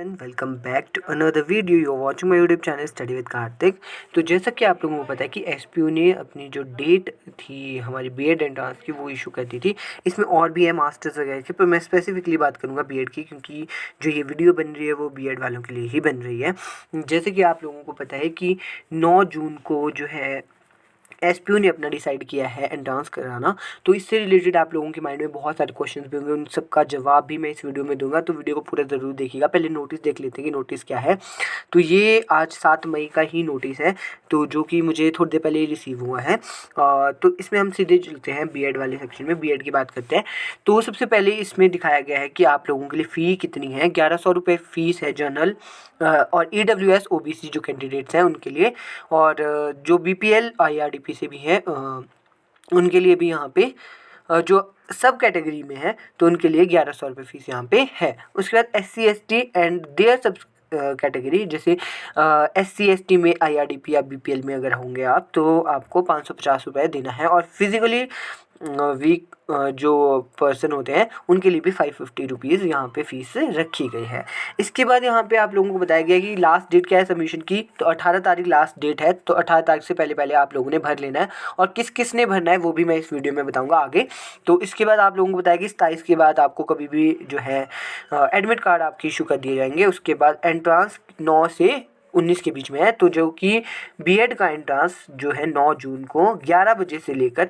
And welcome back to another video. You are watching my YouTube channel study with Kartik. तो जैसा कि आप लोगों को पता है कि एसपीयू ने अपनी जो डेट थी हमारी बीएड एंट्रेंस की वो इशू कर दी थी। इसमें और भी है मास्टर्स वगैरह की, पर मैं स्पेसिफिकली बात करूँगा बीएड की, क्योंकि जो ये वीडियो बन रही है वो बीएड वालों के लिए ही बन रही है। जैसे कि आप लोगों को पता है कि 9 जून को जो है एसपीयू ने अपना डिसाइड किया है एंट्रेंस कराना। तो इससे रिलेटेड आप लोगों के माइंड में बहुत सारे क्वेश्चंस भी होंगे, उन सब का जवाब भी मैं इस वीडियो में दूंगा। तो वीडियो को पूरा ज़रूर देखिएगा। पहले नोटिस देख लेते हैं कि नोटिस क्या है। तो ये आज 7 मई का ही नोटिस है, तो जो कि मुझे थोड़ी देर पहले ही रिसीव हुआ है। तो इसमें हम सीधे चलते हैं बीएड वाले सेक्शन में, बीएड की बात करते हैं। तो सबसे पहले इसमें दिखाया गया है कि आप लोगों के लिए फ़ी कितनी है। 1100 रुपये फ़ीस है जनरल और EWS OBC जो कैंडिडेट्स हैं उनके लिए, और जो BPL IRDP से भी हैं उनके लिए भी यहाँ पे जो सब कैटेगरी में है तो उनके लिए 1100 रुपये फ़ीस यहाँ पे है। उसके बाद SC ST एंड देयर सब कैटेगरी, जैसे SC ST में IRDP या BPL में अगर होंगे आप तो आपको 550 रुपये देना है। और फिज़िकली वीक जो पर्सन होते हैं उनके लिए भी 550 रुपीज़ यहाँ पे फ़ीस रखी गई है। इसके बाद यहाँ पे आप लोगों को बताया गया कि लास्ट डेट क्या है सबमिशन की। तो 18 तारीख लास्ट डेट है, तो 18 तारीख से पहले पहले आप लोगों ने भर लेना है, और किस किस ने भरना है वो भी मैं इस वीडियो में बताऊँगा आगे। तो इसके बाद आप लोगों को बताया कि 27 के बाद आपको कभी भी जो है एडमिट कार्ड आपके इशू कर दिए जाएंगे। उसके बाद एंट्रांस 9 से 19 के बीच में है, तो जो कि बीएड का एंट्रांस जो है 9 जून को 11 बजे से लेकर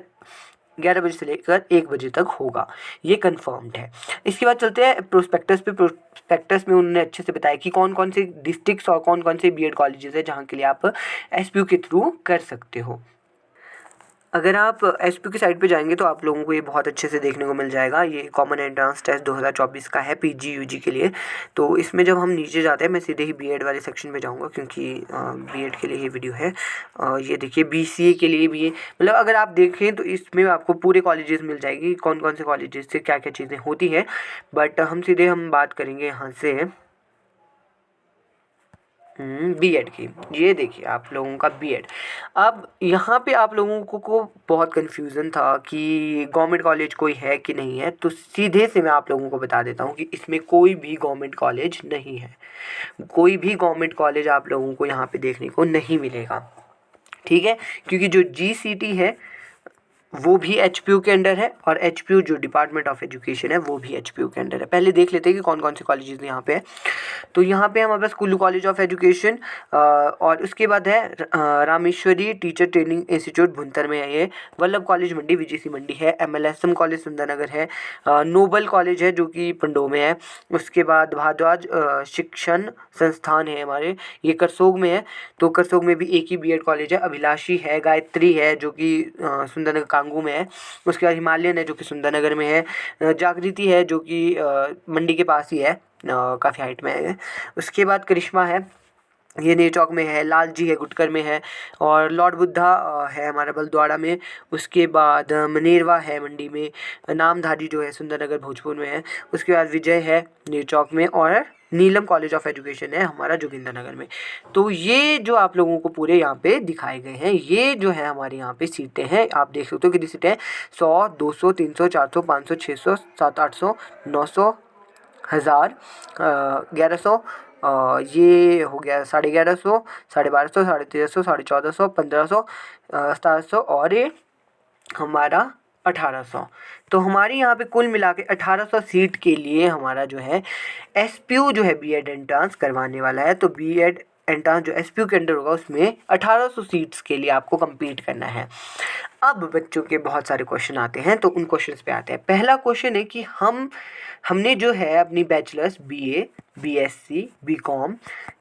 1 बजे तक होगा, ये कंफर्म्ड है। इसके बाद चलते हैं प्रोस्पेक्टस पे। प्रोस्पेक्टस में उन्होंने अच्छे से बताया कि कौन कौन से डिस्ट्रिक्ट्स और कौन कौन से बीएड कॉलेजेस है जहाँ के लिए आप एसपीयू के थ्रू कर सकते हो। अगर आप एसपीयू की साइट पे जाएंगे तो आप लोगों को ये बहुत अच्छे से देखने को मिल जाएगा। ये कॉमन एंट्रेंस टेस्ट 2024 का है पीजी यूजी के लिए। तो इसमें जब हम नीचे जाते हैं, मैं सीधे ही बीएड वाले सेक्शन में जाऊंगा क्योंकि बीएड के लिए ये वीडियो है। ये देखिए बीसीए के लिए भी, मतलब अगर आप देखें तो इसमें आपको पूरे कॉलेजेस मिल जाएगी, कौन कौन से कॉलेजेस से क्या क्या चीज़ें होती हैं। बट हम बात करेंगे यहाँ से बीएड की। ये देखिए आप लोगों का बीएड। अब यहाँ पे आप लोगों को बहुत कन्फ्यूज़न था कि गवर्नमेंट कॉलेज कोई है कि नहीं है। तो सीधे से मैं आप लोगों को बता देता हूँ कि इसमें कोई भी गवर्नमेंट कॉलेज नहीं है। कोई भी गवर्नमेंट कॉलेज आप लोगों को यहाँ पे देखने को नहीं मिलेगा, ठीक है। क्योंकि जो GCT है वो भी एचपीयू के अंडर है, और एचपीयू जो डिपार्टमेंट ऑफ एजुकेशन है वो भी एचपीयू के अंडर है। पहले देख लेते हैं कि कौन कौन से कॉलेजेस यहाँ पे है। तो यहाँ पे हमारे पास कुल्लू कॉलेज ऑफ एजुकेशन, और उसके बाद है Rameshwari teacher training institute Bhuntar में है ये। वल्लभ कॉलेज मंडी VGC मंडी है। MLSM कॉलेज सुंदरनगर है। नोबल कॉलेज है जो कि पंडोह में है। उसके बाद भारद्वाज शिक्षण संस्थान है हमारे, ये करसोग में है। तो करसोग में भी एक ही बीएड कॉलेज है। अभिलाषी है, गायत्री है जो कि सुंदरनगर कांगू में है। उसके बाद हिमालयन है जो कि सुंदरनगर में है। जागृति है जो कि मंडी के पास ही है, काफ़ी हाइट में है। उसके बाद करिश्मा है, ये नेर चौक में है। लालजी है गुटकर में है। और लॉर्ड बुद्धा है हमारा बलद्वाड़ा में। उसके बाद मनेरवा है मंडी में। नामधारी जो है सुंदरनगर भोजपुर में है। उसके बाद विजय है नेर चौक में, और नीलम कॉलेज ऑफ एजुकेशन है हमारा जोगिंदरनगर में। तो ये जो आप लोगों को पूरे यहाँ पे दिखाए गए हैं, ये जो है हमारे यहाँ पे सीटें हैं। आप देख सकते हो कितनी सीटें हैं, 100, 200, 300, 400, 500, 600, 700, 800, 900, 1000, 1100, ये हो गया 1150, 1250, 1350, 1450, 1500, 1700, और ये हमारा 1800। तो हमारी यहाँ पे कुल मिला के 1800 सीट के लिए हमारा जो है एसपीयू जो है बीएड एंट्रेंस करवाने वाला है। तो बीएड एंट्रेंस जो एसपीयू के अंडर होगा उसमें 1800 सीट्स के लिए आपको compete करना है। अब बच्चों के बहुत सारे क्वेश्चन आते हैं, तो उन क्वेश्चंस पे आते हैं। पहला क्वेश्चन है कि हमने जो है अपनी bachelors BA BSc BCom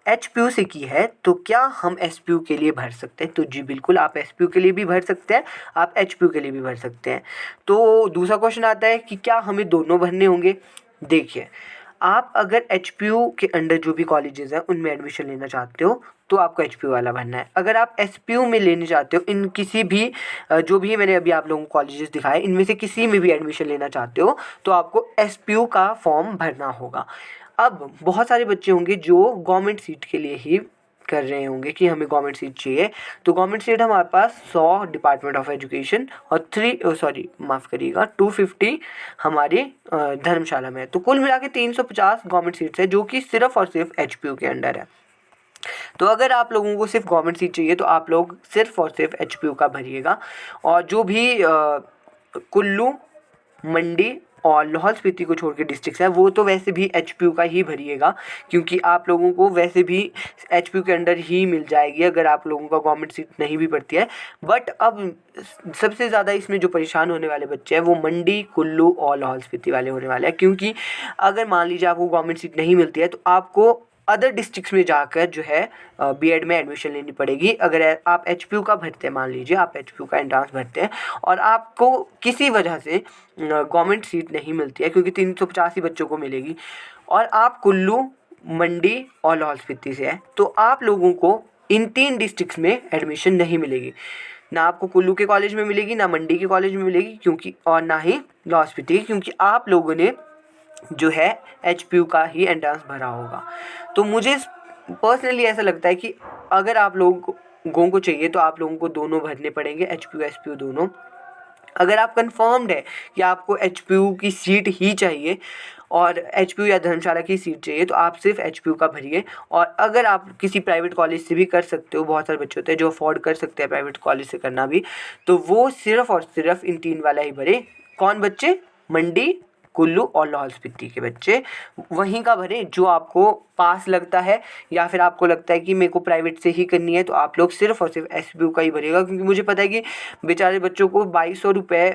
HPU से की है, तो क्या हम एसपीयू के लिए भर सकते हैं? तो जी बिल्कुल, आप एसपीयू के लिए भी भर सकते हैं, आप एचपीयू के लिए भी भर सकते हैं। तो दूसरा क्वेश्चन आता है कि क्या हमें दोनों भरने होंगे? देखिए, आप अगर एचपीयू के अंडर जो भी कॉलेजेस हैं उनमें एडमिशन लेना चाहते हो तो आपको एचपीयू वाला भरना है। अगर आप एसपीयू में लेना चाहते हो, इन किसी भी जो भी मैंने अभी आप लोगों को कॉलेजेस दिखाए इनमें से किसी में भी एडमिशन लेना चाहते हो तो आपको एसपीयू का फॉर्म भरना होगा। अब बहुत सारे बच्चे होंगे जो गवर्नमेंट सीट के लिए ही कर रहे होंगे कि हमें गवर्नमेंट सीट चाहिए, तो गवर्नमेंट सीट हमारे पास 100 डिपार्टमेंट ऑफ एजुकेशन और 250 हमारे धर्मशाला में है। तो कुल मिला के 350 गवर्नमेंट सीट्स है जो कि सिर्फ और सिर्फ एचपीयू के अंडर है। तो अगर आप लोगों को सिर्फ गवर्नमेंट सीट चाहिए तो आप लोग सिर्फ और सिर्फ एचपीयू का भरिएगा। और जो भी कुल्लू, मंडी और लाहौल स्पीति को छोड़ के डिस्ट्रिक्ट है वो तो वैसे भी एचपीयू का ही भरिएगा, क्योंकि आप लोगों को वैसे भी एचपीयू के अंडर ही मिल जाएगी अगर आप लोगों का गवर्नमेंट सीट नहीं भी पड़ती है। बट अब सबसे ज़्यादा इसमें जो परेशान होने वाले बच्चे हैं वो मंडी, कुल्लू और लाहौल स्पीति वाले होने वाले हैं, क्योंकि अगर मान लीजिए आपको गवर्नमेंट सीट नहीं मिलती है तो आपको अदर डिस्ट्रिक्ट्स में जाकर जो है बीएड में एडमिशन लेनी पड़ेगी। अगर आप एचपीयू का भरते हैं, मान लीजिए आप एचपीयू का एंट्रेंस भरते हैं और आपको किसी वजह से गवर्नमेंट सीट नहीं मिलती है, क्योंकि 385 बच्चों को मिलेगी और आप कुल्लू, मंडी और लाहौल स्पीति से है, तो आप लोगों को इन 3 डिस्ट्रिक्ट्स में एडमिशन नहीं मिलेगी। ना आपको कुल्लू के कॉलेज में मिलेगी, ना मंडी के कॉलेज में मिलेगी, क्योंकि और ना ही लाहौल स्पीति, क्योंकि आप लोगों ने जो है एचपीयू का ही एंट्रेंस भरा होगा। तो मुझे पर्सनली ऐसा लगता है कि अगर आप लोगों को चाहिए तो आप लोगों को दोनों भरने पड़ेंगे, एचपीयू एसपीयू दोनों। अगर आप कंफर्म्ड है कि आपको एचपीयू की सीट ही चाहिए और एचपीयू या धर्मशाला की सीट चाहिए तो आप सिर्फ एचपीयू का भरिए। और अगर आप किसी प्राइवेट कॉलेज से भी कर सकते हो, बहुत सारे बच्चे होते हैं जो अफोर्ड कर सकते हैं प्राइवेट कॉलेज से करना भी, तो वो सिर्फ और सिर्फ इन 3 वाला ही भरे। कौन बच्चे? मंडी, कुल्लू और लाहौल स्पीति के बच्चे वहीं का भरें जो आपको पास लगता है, या फिर आपको लगता है कि मेरे को प्राइवेट से ही करनी है तो आप लोग सिर्फ और सिर्फ एसपीयू का ही भरिएगा। क्योंकि मुझे पता है कि बेचारे बच्चों को 2200 रुपये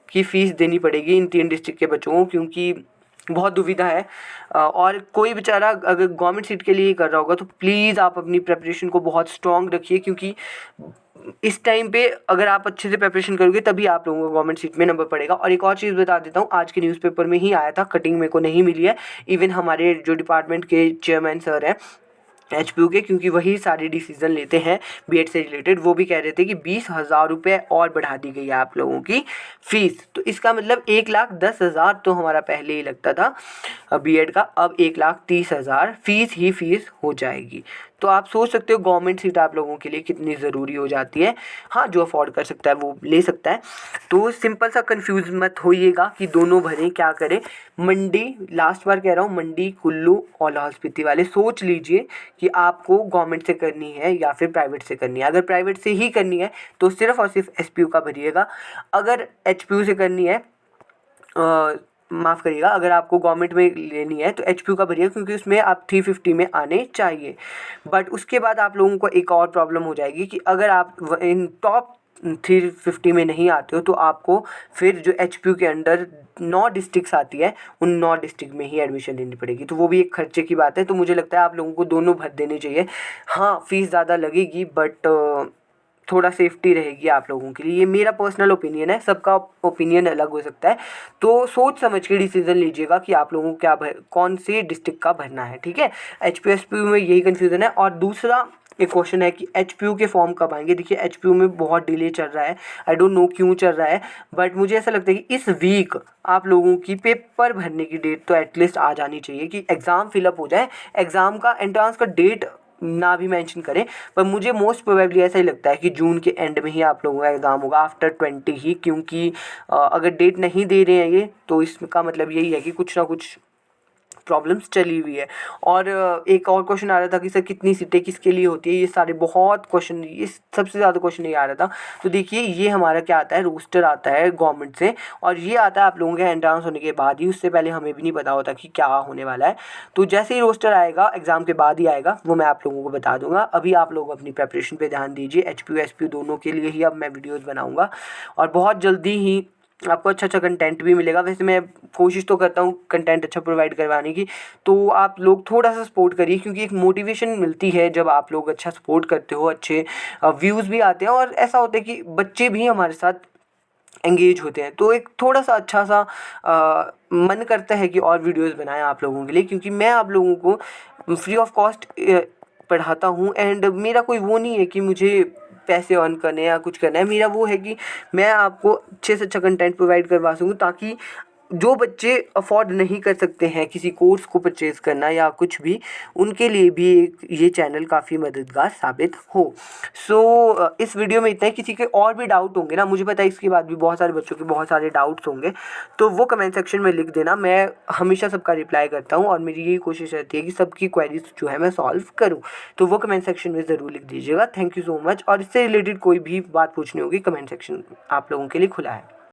की फ़ीस देनी पड़ेगी इन 3 डिस्ट्रिक्ट के बच्चों को, क्योंकि बहुत दुविधा है। और कोई बेचारा अगर गवर्नमेंट सीट के लिए कर रहा होगा तो प्लीज़ आप अपनी प्रिपरेशन को बहुत स्ट्रॉन्ग रखिए, क्योंकि इस टाइम पे अगर आप अच्छे से प्रिपरेशन करोगे तभी आप लोगों को गवर्नमेंट सीट में नंबर पड़ेगा। और एक और चीज़ बता देता हूँ, आज के न्यूज़पेपर में ही आया था, कटिंग मेरे को नहीं मिली है। इवन हमारे जो डिपार्टमेंट के चेयरमैन सर हैं एचपीयू के, क्योंकि वही सारे डिसीजन लेते हैं बीएड से रिलेटेड, वो भी कह रहे थे कि 20,000 रुपये और बढ़ा दी गई है आप लोगों की फ़ीस। तो इसका मतलब 1,10,000 तो हमारा पहले ही लगता था बीएड का, अब 1,30,000 फ़ीस ही फ़ीस हो जाएगी। तो आप सोच सकते हो गवर्नमेंट सीट आप लोगों के लिए कितनी ज़रूरी हो जाती है। हाँ, जो अफोर्ड कर सकता है वो ले सकता है। तो सिंपल सा कंफ्यूज मत होइएगा कि दोनों भरें क्या करें। मंडी, लास्ट बार कह रहा हूँ, मंडी, कुल्लू और लाहौल स्पीति वाले सोच लीजिए कि आपको गवर्नमेंट से करनी है या फिर प्राइवेट से करनी है। अगर प्राइवेट से ही करनी है तो सिर्फ और सिर्फ एसपीयू का भरिएगा। अगर एचपीयू से करनी है, माफ़ करिएगा, अगर आपको गवर्नमेंट में लेनी है तो एचपीयू का भरिएगा, क्योंकि उसमें आप 350 में आने चाहिए। बट उसके बाद आप लोगों को एक और प्रॉब्लम हो जाएगी कि अगर आप इन टॉप 350 में नहीं आते हो तो आपको फिर जो एचपीयू के अंडर 9 डिस्ट्रिक्ट्स आती है उन 9 डिस्ट्रिक्ट में ही एडमिशन लेनी पड़ेगी। तो वो भी एक खर्चे की बात है। तो मुझे लगता है आप लोगों को दोनों भर देने चाहिए। हाँ, फ़ीस ज़्यादा लगेगी बट थोड़ा सेफ्टी रहेगी आप लोगों के लिए। ये मेरा पर्सनल ओपिनियन है, सबका ओपिनियन अलग हो सकता है। तो सोच समझ के डिसीजन लीजिएगा कि आप लोगों को कौन से डिस्ट्रिक्ट का भरना है, ठीक है। एचपीयू एसपीयू में यही कन्फ्यूज़न है। और दूसरा एक क्वेश्चन है कि एचपीयू के फॉर्म कब आएंगे। देखिए, एचपीयू में बहुत डिले चल रहा है, आई डोंट नो क्यों चल रहा है, बट मुझे ऐसा लगता है कि इस वीक आप लोगों की पेपर भरने की डेट तो एटलीस्ट आ जानी चाहिए कि एग्ज़ाम फिलअप हो जाए। एग्ज़ाम का एंट्रेंस का डेट ना भी मेंशन करें, पर मुझे मोस्ट प्रोबेबली ऐसा ही लगता है कि जून के एंड में ही आप लोगों का एग्ज़ाम होगा, आफ्टर 20 ही। क्योंकि अगर डेट नहीं दे रहे हैं ये तो इसका मतलब यही है कि कुछ ना कुछ प्रॉब्लम्स चली हुई है। और एक और क्वेश्चन आ रहा था कि सर कितनी सीटें किसके लिए होती है। ये सारे बहुत क्वेश्चन, ये सबसे ज़्यादा क्वेश्चन ये आ रहा था। तो देखिए, ये हमारा क्या आता है, रोस्टर आता है गवर्नमेंट से, और ये आता है आप लोगों के एंट्रेंस होने के बाद ही। उससे पहले हमें भी नहीं पता होता कि क्या होने वाला है। तो जैसे ही रोस्टर आएगा, एग्ज़ाम के बाद ही आएगा, वो मैं आप लोगों को बता दूंगा। अभी आप लोग अपनी प्रेपरेशन पर ध्यान दीजिए। एचपीयू एसपीयू दोनों के लिए ही अब मैं वीडियोज़ बनाऊँगा और बहुत जल्दी ही आपको अच्छा कंटेंट भी मिलेगा। वैसे मैं कोशिश तो करता हूँ कंटेंट अच्छा प्रोवाइड करवाने की, तो आप लोग थोड़ा सा सपोर्ट करिए, क्योंकि एक मोटिवेशन मिलती है जब आप लोग अच्छा सपोर्ट करते हो, अच्छे व्यूज़ भी आते हैं और ऐसा होता है कि बच्चे भी हमारे साथ एंगेज होते हैं। तो एक थोड़ा सा अच्छा सा मन करता है कि और वीडियोज़ बनाएं आप लोगों के लिए, क्योंकि मैं आप लोगों को फ्री ऑफ कॉस्ट पढ़ाता हूँ। एंड मेरा कोई वो नहीं है कि मुझे पैसे अर्न करने या कुछ करना है। मेरा वो है कि मैं आपको अच्छे से अच्छा कंटेंट प्रोवाइड करवा सकूँ, ताकि जो बच्चे अफोर्ड नहीं कर सकते हैं किसी कोर्स को परचेज़ करना या कुछ भी, उनके लिए भी एक ये चैनल काफ़ी मददगार साबित हो। इस वीडियो में इतना ही। किसी के और भी डाउट होंगे ना, मुझे पता है इसके बाद भी बहुत सारे बच्चों के बहुत सारे डाउट्स होंगे, तो वो कमेंट सेक्शन में लिख देना। मैं हमेशा सबका रिप्लाई करता हूँ और मेरी यही कोशिश रहती है कि सबकी क्वेरीज जो है मैं सॉल्व करूँ। तो वो कमेंट सेक्शन में ज़रूर लिख दीजिएगा। Thank you so much. और इससे रिलेटेड कोई भी बात पूछनी होगी, कमेंट सेक्शन आप लोगों के लिए खुला है।